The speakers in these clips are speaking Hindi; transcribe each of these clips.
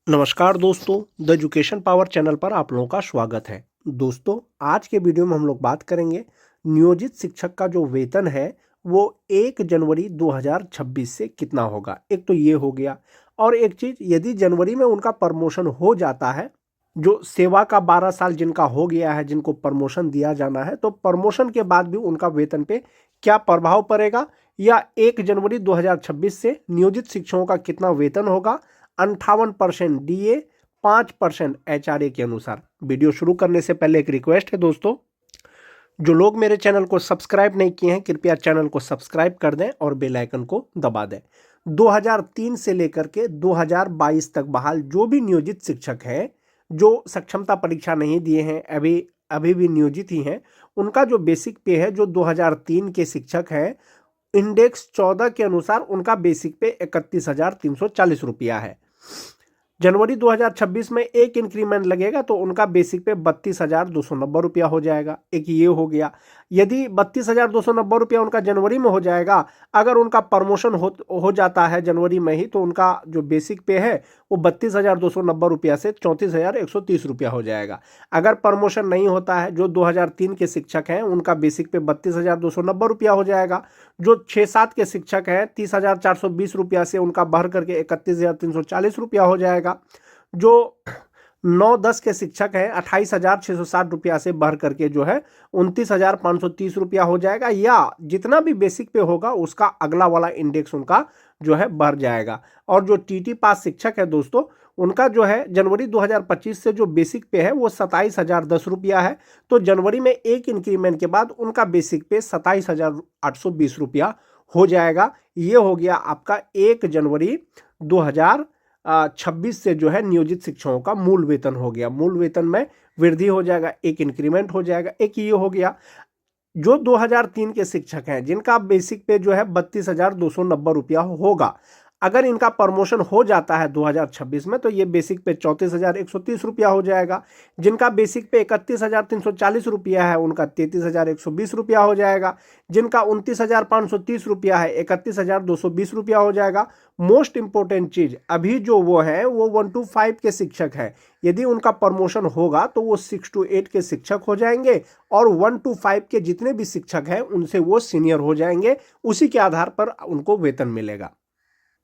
नमस्कार दोस्तों, द एजुकेशन पावर चैनल पर आप लोगों का स्वागत है। दोस्तों, आज के वीडियो में हम लोग बात करेंगे नियोजित शिक्षक का जो वेतन है वो 1 जनवरी 2026 से कितना होगा। एक तो ये हो गया, और एक चीज़, यदि जनवरी में उनका प्रमोशन हो जाता है, जो सेवा का 12 साल जिनका हो गया है, जिनको प्रमोशन दिया जाना है, तो प्रमोशन के बाद भी उनका वेतन पे क्या प्रभाव पड़ेगा, या 1 जनवरी 2026 से नियोजित शिक्षकों का कितना वेतन होगा। 58% डीए, 5% एचआरए के अनुसार। वीडियो शुरू करने से पहले एक रिक्वेस्ट है दोस्तों, जो लोग मेरे चैनल को सब्सक्राइब नहीं किए हैं कृपया चैनल को सब्सक्राइब कर दें और बेल आइकन को दबा दें। 2003 से लेकर के 2022 तक बहाल जो भी नियोजित शिक्षक हैं, जो सक्षमता परीक्षा नहीं दिए हैं, अभी अभी भी नियोजित ही हैं, उनका जो बेसिक पे है, जो 2003 के शिक्षक हैं, इंडेक्स 14 के अनुसार उनका बेसिक पे 31,340 रुपया है। जनवरी 2026 में एक इंक्रीमेंट लगेगा तो उनका बेसिक पे 32,290 रुपया हो जाएगा। एक ये हो गया। यदि 32,290 रुपया उनका जनवरी में हो जाएगा, अगर उनका प्रमोशन हो जाता है जनवरी में ही, तो उनका जो बेसिक पे है वो 32,290 रुपया से 34,130 रुपया हो जाएगा। अगर प्रमोशन नहीं होता है, जो 2003 के शिक्षक हैं उनका बेसिक पे 32,290 रुपया हो जाएगा। जो 6-7 के शिक्षक हैं 30,420 रुपया से उनका बढ़ करके 31,340 रुपया हो जाएगा। जो 9-10 के शिक्षक हैं 28,660 रुपया से बढ़ करके जो है 29,530 रुपया हो जाएगा, या जितना भी बेसिक पे होगा उसका अगला वाला इंडेक्स उनका जो है बढ़ जाएगा। और जो टीटी पास शिक्षक है दोस्तों, उनका जो है जनवरी 2025 से जो बेसिक पे है वो 27,010 रुपया है। तो जनवरी में एक इंक्रीमेंट के बाद उनका बेसिक पे 27,820 रुपया हो जाएगा। ये हो गया आपका 1 जनवरी 2026 से जो है नियोजित शिक्षकों का मूल वेतन हो गया। मूल वेतन में वृद्धि हो जाएगा, एक इंक्रीमेंट हो जाएगा। एक ये हो गया। जो 2003 के शिक्षक हैं जिनका बेसिक पे जो है 32,290 रुपया होगा, अगर इनका प्रमोशन हो जाता है 2026 में, तो ये बेसिक पे 34,130 रुपया हो जाएगा। जिनका बेसिक पे 31,340 रुपया है उनका 33,120 रुपया हो जाएगा। जिनका 29,530 रुपया है 31,220 रुपया हो जाएगा। मोस्ट इंपॉर्टेंट चीज, अभी जो वो है वो 1 to 5 के शिक्षक हैं, यदि उनका प्रमोशन होगा तो वो 6 to 8 के शिक्षक हो जाएंगे, और 1 to 5 के जितने भी शिक्षक हैं उनसे वो सीनियर हो जाएंगे। उसी के आधार पर उनको वेतन मिलेगा।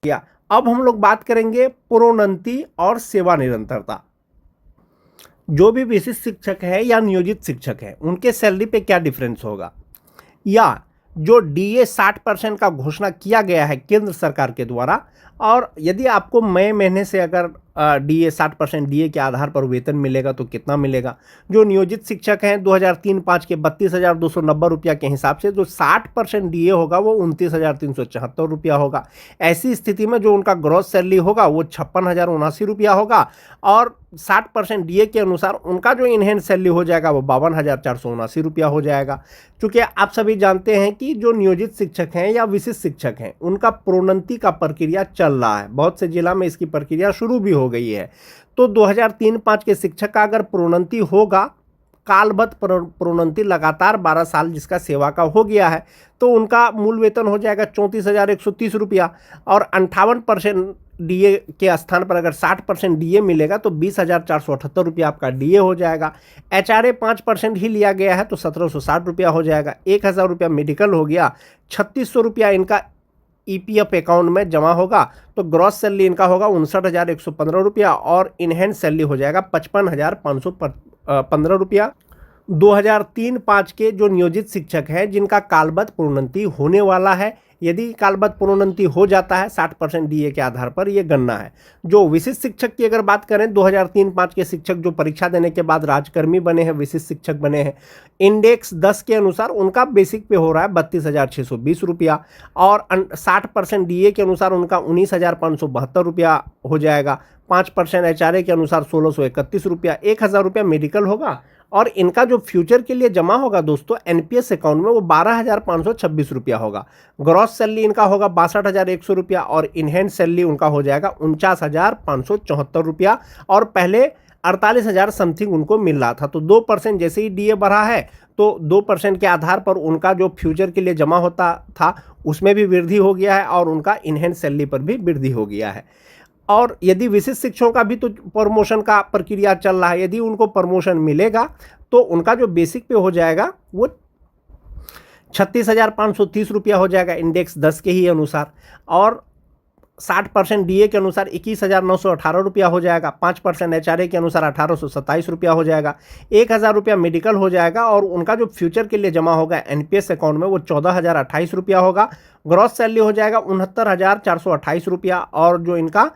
अब हम लोग बात करेंगे प्रोन्नति और सेवा निरंतरता। जो भी विशिष्ट शिक्षक है या नियोजित शिक्षक है उनके सैलरी पे क्या डिफरेंस होगा, या जो डीए 60% का घोषणा किया गया है केंद्र सरकार के द्वारा, और यदि आपको मई महीने से अगर डीए 60% डीए के आधार पर वेतन मिलेगा तो कितना मिलेगा। जो नियोजित शिक्षक हैं 2003-5 के 32,290 रुपया के हिसाब से जो 60% डीए होगा वो 29,374 रुपया होगा। ऐसी स्थिति में जो उनका ग्रॉस सैलरी होगा वो 56,079 रुपया होगा, और 60% डीए के अनुसार उनका जो इनहैंड सैलरी हो जाएगा वो 52,479 रुपया हो जाएगा। क्योंकि आप सभी जानते हैं कि जो नियोजित शिक्षक हैं या विशिष्ट शिक्षक हैं उनका प्रोन्नति का प्रक्रिया चल रहा है। बहुत से जिला में इसकी प्रक्रिया शुरू भी हो गई है। तो 2003-5 के शिक्षक का अगर प्रोन्नति होगा, कालबद्ध प्रोन्नति लगातार 12 साल जिसका सेवा का हो गया है, तो उनका मूल वेतन हो जाएगा 34,130 रुपया, और 58% डीए के स्थान पर अगर 60% डीए मिलेगा तो 20,478 रुपया आपका डीए हो जाएगा। एचआरए 5% ही लिया गया है तो 1,760 रुपया हो जाएगा। 1,000 रुपया मेडिकल हो गया। 3,600 रुपया इनका ईपीएफ अकाउंट में जमा होगा, तो ग्रॉस सैलरी इनका होगा 59,115 रुपया, और इनहैंड सैलरी हो जाएगा 55,515 रुपया। 2003-5 के जो नियोजित शिक्षक हैं जिनका कालबद्ध प्रोन्नति होने वाला है, यदि कालबद्ध प्रोन्नति हो जाता है 60% डीए के आधार पर ये गणना है। जो विशिष्ट शिक्षक की अगर बात करें, 2003-5 के शिक्षक जो परीक्षा देने के बाद राजकर्मी बने हैं, विशिष्ट शिक्षक बने हैं, इंडेक्स 10 के अनुसार उनका बेसिक पे हो रहा है 32,620 रुपया, और 60% डीए के अनुसार उनका 19,572 रुपया हो जाएगा। 5% एचआरए के अनुसार 1,631 रुपया। 1,000 रुपया मेडिकल होगा, और इनका जो फ्यूचर के लिए जमा होगा दोस्तों एनपीएस अकाउंट में वो 12,526 रुपया होगा। ग्रॉस सैलरी इनका होगा 62,100 रुपया, और इनहैंड सैलरी उनका हो जाएगा 49,574 रुपया, और पहले 48,000 समथिंग उनको मिल रहा था। तो 2% जैसे ही डीए बढ़ा है तो 2% के आधार पर उनका जो फ्यूचर के लिए जमा होता था उसमें भी वृद्धि हो गया है, और उनका इनहैंड सैलरी पर भी वृद्धि हो गया है। और यदि विशिष्ट शिक्षकों का भी तो प्रमोशन का प्रक्रिया चल रहा है, यदि उनको प्रमोशन मिलेगा तो उनका जो बेसिक पे हो जाएगा वो 36,530 रुपया हो जाएगा इंडेक्स 10 के ही अनुसार, और 60% डीए के अनुसार 21,918 रुपया हो जाएगा, 5% एचआरए के अनुसार 1,827 रुपया हो जाएगा, 1,000 रुपया मेडिकल हो जाएगा, और उनका जो फ्यूचर के लिए जमा होगा एनपीएस अकाउंट में वो 14,028 रुपया होगा। ग्रॉस सैलरी हो जाएगा 69,428 रुपया, और जो इनका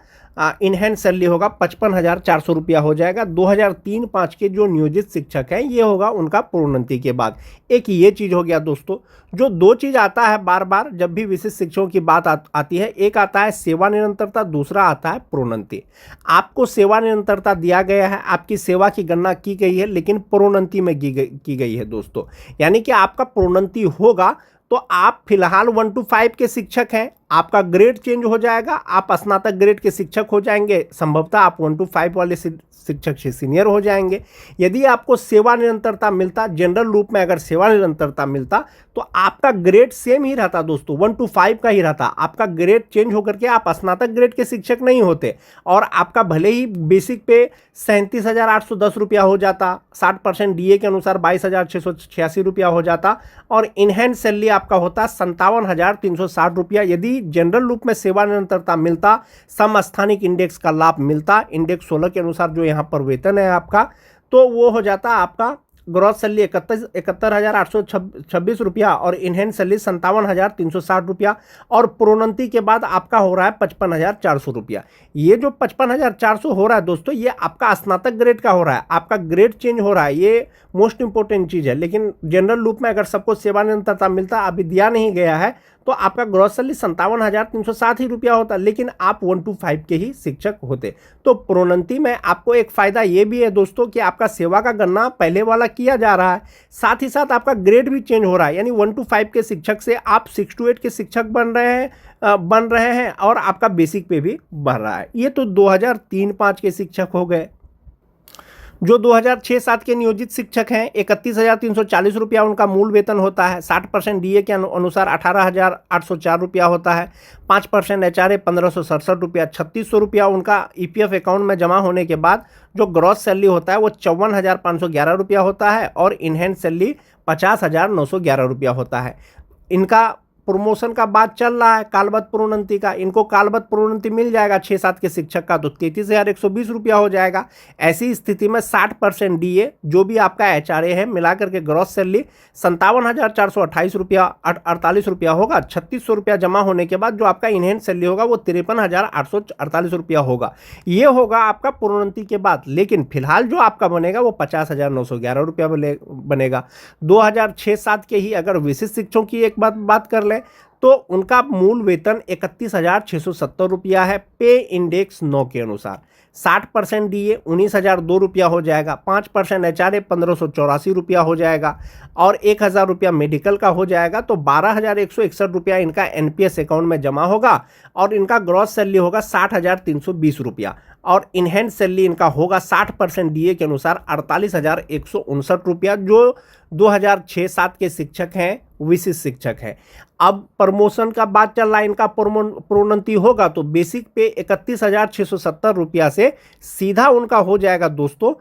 इन हैंड सैलरी होगा 55,400 रुपया हो जाएगा। 2003-05 के जो नियोजित शिक्षक हैं ये होगा उनका प्रोन्नति के बाद। एक ये चीज़ हो गया दोस्तों। जो दो चीज़ आता है बार बार जब भी विशिष्ट शिक्षकों की बात आती है, एक आता है सेवा निरंतरता, दूसरा आता है प्रोन्नति। आपको सेवा निरंतरता दिया गया है, आपकी सेवा की गणना की गई है, लेकिन प्रोन्नति में की गई है दोस्तों। यानी कि आपका प्रोन्नति होगा तो आप फिलहाल 1 to 5 के शिक्षक हैं, आपका ग्रेड चेंज हो जाएगा, आप स्नातक ग्रेड के शिक्षक हो जाएंगे, संभवतः आप 1 to 5 वाले शिक्षक से सीनियर हो जाएंगे। यदि आपको सेवा निरंतरता मिलता, जनरल रूप में अगर सेवा निरंतरता मिलता तो आपका ग्रेड सेम ही रहता दोस्तों, 1 to 5 का ही रहता। आपका ग्रेड चेंज होकर के आप स्नातक ग्रेड के शिक्षक नहीं होते, और आपका भले ही बेसिक पे 37,810 रुपया हो जाता, 60% डीए के अनुसार 22,686 रुपया हो जाता, और इनहैंड सैलरी आपका होता 57,360 रुपया। यदि जनरल रूप में सेवा निरंतरता मिलता, समस्थानिक इंडेक्स का लाभ मिलता, इंडेक्स 16 के अनुसार जो यहाँ पर वेतन है आपका, तो वो हो जाता आपका ग्रॉस सैलरी 71,826 रुपया, और इनहैंड सैलरी 57,360 रुपया, और प्रोन्नति के बाद आपका हो रहा है 55,400 रुपया। ये जो 55,400 हो रहा है दोस्तों, ये आपका स्नातक ग्रेड का हो रहा है, आपका ग्रेड चेंज हो रहा है, ये मोस्ट इंपॉर्टेंट चीज़ है। लेकिन जनरल रूप में अगर सबको सेवा निरंतरता मिलता, अभी दिया नहीं गया है, तो आपका ग्रॉस सैलरी 57,360 ही रुपया होता, लेकिन आप 1 to 5 के ही शिक्षक होते। तो प्रोन्नति में आपको एक फ़ायदा ये भी है दोस्तों कि आपका सेवा का गणना पहले वाला किया जा रहा है, साथ ही साथ आपका ग्रेड भी चेंज हो रहा है। यानी 1 to 5 के शिक्षक से आप 6 to 8 के शिक्षक बन रहे हैं, और आपका बेसिक पे भी बढ़ रहा है। ये तो 2003-05 के शिक्षक हो गए। जो 2006-07 के नियोजित शिक्षक हैं, 31,340 रुपया उनका मूल वेतन होता है, 60% डीए के अनुसार 18,804 रुपया होता है, 5% एचआरए 1,567 रुपया, 3,600 रुपया उनका ईपीएफ अकाउंट में जमा होने के बाद जो ग्रॉस सैलरी होता है वो 54,511 रुपया होता है, और इनहैंड सैलरी 50,911 रुपया होता है। इनका प्रमोशन का बात चल रहा है, कालबद्ध प्रोन्नति का, इनको कालबद्ध प्रोन्नति मिल जाएगा 6-7 के शिक्षक का, तो 33,120 रुपया हो जाएगा। ऐसी स्थिति में 60% डीए जो भी आपका एचआरए है मिलाकर के ग्रॉस सैलरी 57,428 रुपया 48 रुपया होगा। 3,600 रुपया जमा होने के बाद जो आपका इनहैंड सैलरी होगा वो 53,848 रुपया होगा। ये होगा आपका प्रोन्नति के बाद। लेकिन फिलहाल जो आपका बनेगा वो 50,911 रुपया बनेगा। 2006-07 के ही अगर विशिष्ट शिक्षकों की एक बात कर तो उनका मूल वेतन 31,670 रुपया है, पे इंडेक्स 9 के अनुसार। 60% डीए 19,002 रुपया हो जाएगा, 5% एचआरए 1,584 रुपया हो जाएगा, और 1,000 रुपया मेडिकल का हो जाएगा। तो 12,161 रुपया इनका एनपीएस अकाउंट में जमा होगा, और इनका ग्रॉस सैलरी होगा 60,320 रुपया, और इनहैंड सैलरी इनका होगा 60% डीए के अनुसार 48,159 रुपया, जो 2006-07 के शिक्षक हैं, विशिष्ट शिक्षक हैं। अब प्रमोशन का बात चल रहा है, इनका प्रोन्नति होगा तो बेसिक पे 31,670 रुपया से सीधा उनका हो जाएगा दोस्तों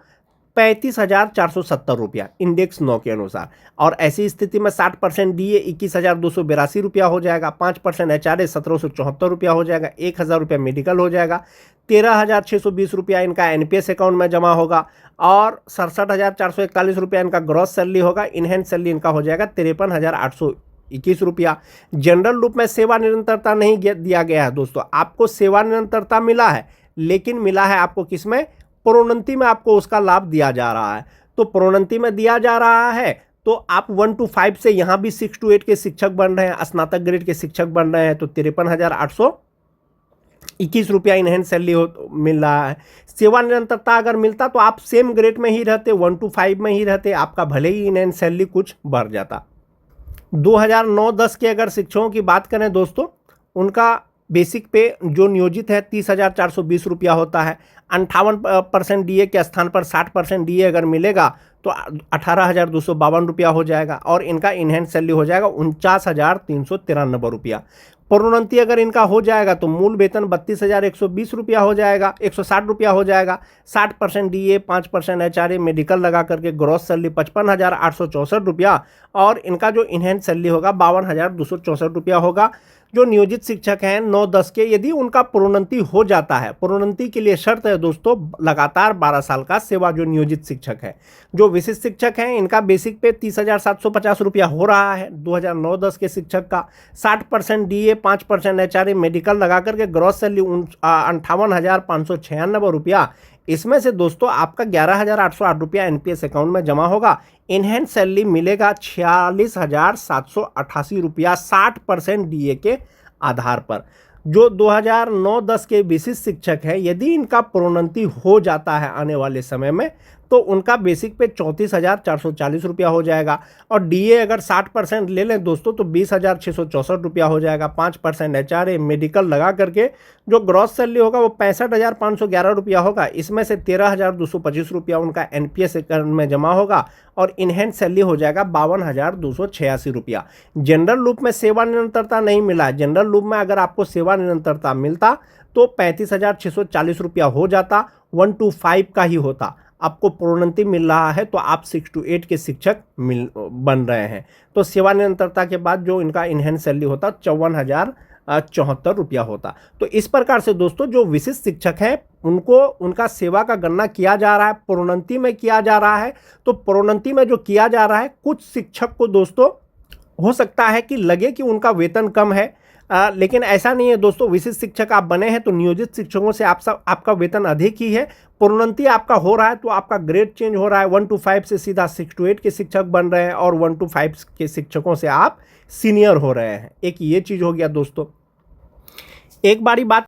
35,470 रुपया इंडेक्स 9 के अनुसार। और ऐसी स्थिति में 60% डीए 21,282 रुपया हो जाएगा, 5% एचआरए 1,774 रुपया हो जाएगा, 1,000 रुपया मेडिकल हो जाएगा, 13,620 रुपया इनका एनपीएस अकाउंट में जमा होगा, और 67,441 रुपया इनका ग्रॉस सैलरी होगा। इनहैंड सैलरी इनका हो जाएगा 53,821 रुपया। जनरल रूप में सेवा निरंतरता नहीं दिया गया है दोस्तों, आपको सेवा निरंतरता मिला है, लेकिन मिला है आपको किसमें, प्रोन्नति में आपको उसका लाभ दिया जा रहा है। तो प्रोन्नति में दिया जा रहा है तो आप 1 to 5 से यहाँ भी 6 to 8 के शिक्षक बन रहे हैं, स्नातक ग्रेड के शिक्षक बन रहे हैं, तो 53,821 रुपया इनहैंड सैलरी मिल रहा है। सेवा निरंतरता अगर मिलता तो आप सेम ग्रेड में ही रहते, 1 to 5 में ही रहते, आपका भले ही इनहैंड सैलरी कुछ बढ़ जाता। 2009-10 के अगर शिक्षकों की बात करें दोस्तों, उनका बेसिक पे जो नियोजित है 30,420 रुपया होता है। 58% डीए के स्थान पर 60% डीए अगर मिलेगा तो 18,252 रुपया हो जाएगा और इनका इनहेंस सैलरी हो जाएगा 49,393 रुपया। प्रोन्नति अगर इनका हो जाएगा तो मूल वेतन 32,120 रुपया हो जाएगा, 160 रुपया हो जाएगा। 60% डीए, 5% एचआरए, मेडिकल लगा करके ग्रॉस सैलरी 55,864 रुपया और इनका जो इनहेंस सैलरी होगा 52,264 रुपया होगा। जो नियोजित शिक्षक हैं 9-10 के, यदि उनका प्रोन्नति हो जाता है, प्रोन्नति के लिए शर्त है दोस्तों लगातार 12 साल का सेवा जो नियोजित शिक्षक है। जो विशिष्ट शिक्षक हैं इनका बेसिक पे 30,750 रुपया हो रहा है 2009-10 के शिक्षक का। 60% डीए, 5% एचआरए, मेडिकल लगा करके ग्रॉस सैलरी 58,596 रुपया। इसमें से दोस्तों आपका 11,808 रुपया एनपीएस अकाउंट में जमा होगा। इनहेंस सैलरी मिलेगा 46,788 रुपया 60% डीए के आधार पर। जो 2009-10 के विशिष्ट शिक्षक हैं यदि इनका प्रोन्नति हो जाता है आने वाले समय में तो उनका बेसिक पे 34,440 रुपया हो जाएगा और डीए अगर 60% ले लें दोस्तों तो 20,664 रुपया हो जाएगा। 5% एचआरए, मेडिकल लगा करके जो ग्रॉस सैलरी होगा वो 65,511 रुपया होगा। इसमें से 13,225 रुपया उनका एनपीएस अकाउंट में जमा होगा और इनहेंस सैलरी हो जाएगा 52,286 रुपया। जनरल लूप में सेवा निरंतरता नहीं मिला है। जनरल लूप में अगर आपको सेवा निरंतरता मिलता तो 35,640 रुपया हो जाता, 1 to 5 का ही होता। आपको प्रोन्नति मिल रहा है तो आप 6 to 8 के शिक्षक बन रहे हैं। तो सेवा निरंतरता के बाद जो इनका इनहेंस सैलरी होता 54,074 रुपया होता। तो इस प्रकार से दोस्तों जो विशिष्ट शिक्षक हैं उनको उनका सेवा का गणना किया जा रहा है, प्रोन्नति में किया जा रहा है। तो प्रोन्नति में जो किया जा रहा है कुछ शिक्षक को दोस्तों हो सकता है कि लगे कि उनका वेतन कम है, लेकिन ऐसा नहीं है दोस्तों। विशिष्ट शिक्षक आप बने हैं तो नियोजित शिक्षकों से आपका वेतन अधिक ही है। प्रोन्नति आपका हो रहा है तो आपका ग्रेड चेंज हो रहा है। 1 to 5 से सीधा 6 to 8 के शिक्षक बन रहे हैं और 1 to 5 के शिक्षकों से आप सीनियर हो रहे हैं। एक ये चीज़ हो गया दोस्तों। एक बारी बात